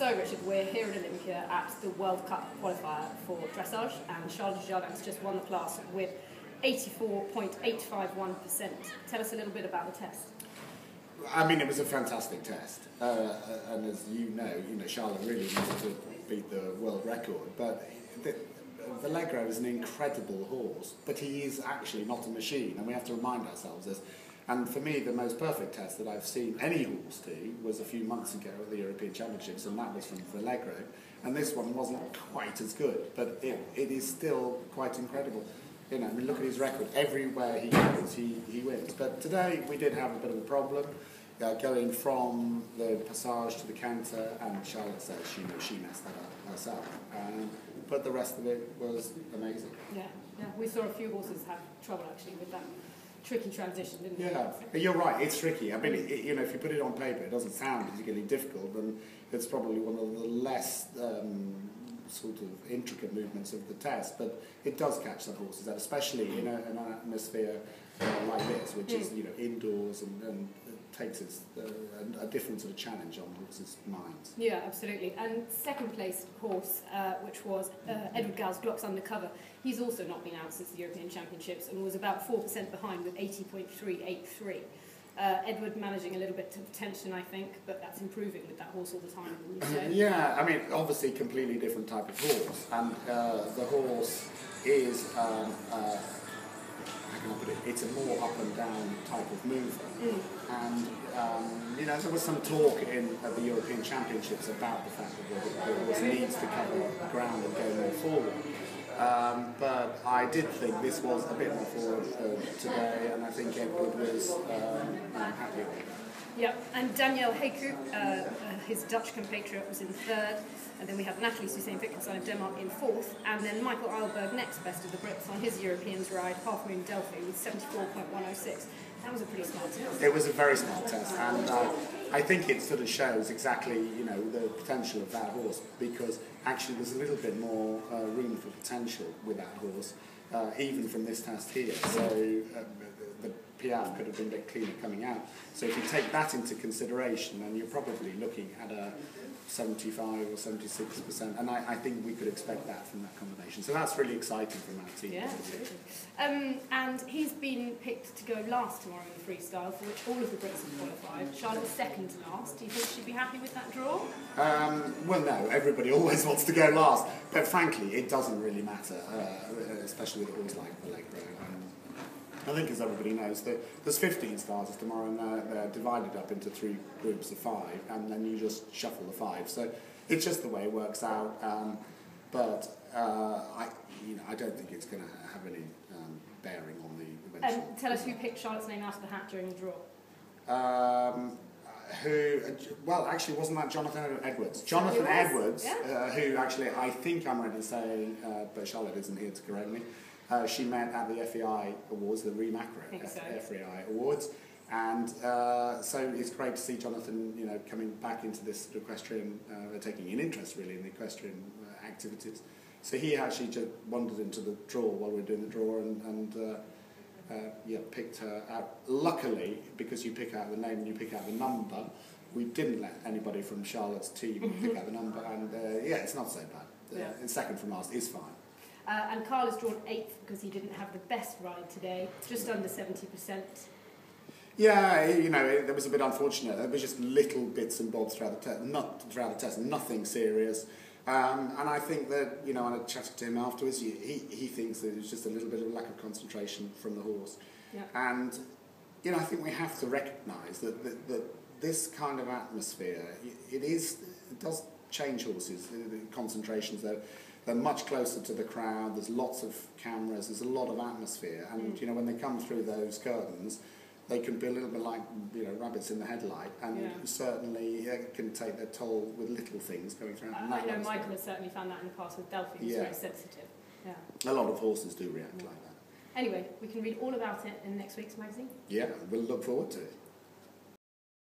So Richard, we're here at Olympia at the World Cup qualifier for Dressage, and Charlotte Jardin's just won the class with 84.851%. Tell us a little bit about the test. I mean, it was a fantastic test, and as you know, Charlotte really needed to beat the world record. But Allegro is an incredible horse, but he is actually not a machine, and we have to remind ourselves this. And for me, the most perfect test that I've seen any horse do was a few months ago at the European Championships, and that was from Allegro. And this one wasn't quite as good, but it is still quite incredible. I mean, look at his record. Everywhere he goes, he wins. But today we did have a bit of a problem going from the passage to the canter, and Charlotte says she messed that up herself. But the rest of it was amazing. Yeah. We saw a few horses have trouble actually with that tricky transition, didn't we? Yeah, you're right. It's tricky. I mean, if you put it on paper, it doesn't sound particularly difficult, and it's probably one of the less sort of intricate movements of the test, but it does catch some horses out, especially in an atmosphere like this, which is indoors and takes a different sort of challenge on horses' minds. Yeah, absolutely. And second place horse, which was Edward Gal's Glock's Undercover, he's also not been out since the European Championships and was about 4% behind with 80.383. Edward managing a little bit of tension, I think, but that's improving with that horse all the time. Yeah, I mean, obviously completely different type of horse, and the horse is, how can I put it, it's a more up and down type of mover. And, there was some talk at the European Championships about the fact that the horse needs to cover ground and go more forward. But I did think this was a bit more forward today, and I think Edward was happy with it. Yep, and Daniel Heku, his Dutch compatriot, was in third, and then we had Natalie Suzanne-Wittgenstein of Denmark in fourth, and then Michael Eilberg next best of the Brits on his Europeans ride, Half Moon Delphi, with 74.106. That was a pretty smart test. It was a very smart test, and I think it sort of shows exactly the potential of that horse, because actually there's a little bit more room for potential with that horse, even from this test here. So the Piaf could have been a bit cleaner coming out. So if you take that into consideration, then you're probably looking at a 75 or 76%, and I think we could expect that from that combination. So that's really exciting from our team. Yeah, absolutely. And he's been picked to go last tomorrow in the freestyle, for which all of the Brits have qualified. Charlotte second to last. Do you think she'd be happy with that draw? Well, no, everybody always wants to go last, but frankly, it doesn't really matter, especially with a horse like Allegro. I think, as everybody knows, there's 15 starters tomorrow, and they're divided up into 3 groups of 5, and then you just shuffle the 5. So it's just the way it works out. But I don't think it's going to have any bearing on the eventual. Tell us who picked Charlotte's name out of the hat during the draw. Well, actually, wasn't that Jonathan Edwards? Jonathan Edwards, yeah. Who actually, I think I'm ready to say, but Charlotte isn't here to correct me. She met at the FEI Awards, the Reem Acra FEI Awards, and so it's great to see Jonathan, coming back into this equestrian, taking an interest really in the equestrian activities. So he actually just wandered into the draw while we were doing the draw, and picked her out. Luckily, because you pick out the name and you pick out the number, we didn't let anybody from Charlotte's team pick out the number, and it's not so bad. And second from last is fine. And Carl is drawn 8th because he didn't have the best ride today, just under 70%. Yeah, it was a bit unfortunate. There was just little bits and bobs throughout the test, nothing serious. And I think that, when I chatted to him afterwards, he thinks that it was just a little bit of lack of concentration from the horse. Yeah. And, I think we have to recognise that this kind of atmosphere, it does change horses, the concentrations. They're much closer to the crowd, there's lots of cameras, there's a lot of atmosphere, and when they come through those curtains, they can be a little bit like rabbits in the headlight, and certainly can take their toll with little things going through. I know Michael has certainly found that in the past with Delphi. He's very sensitive. Yeah. A lot of horses do react like that. Anyway, we can read all about it in next week's magazine. Yeah, we'll look forward to it.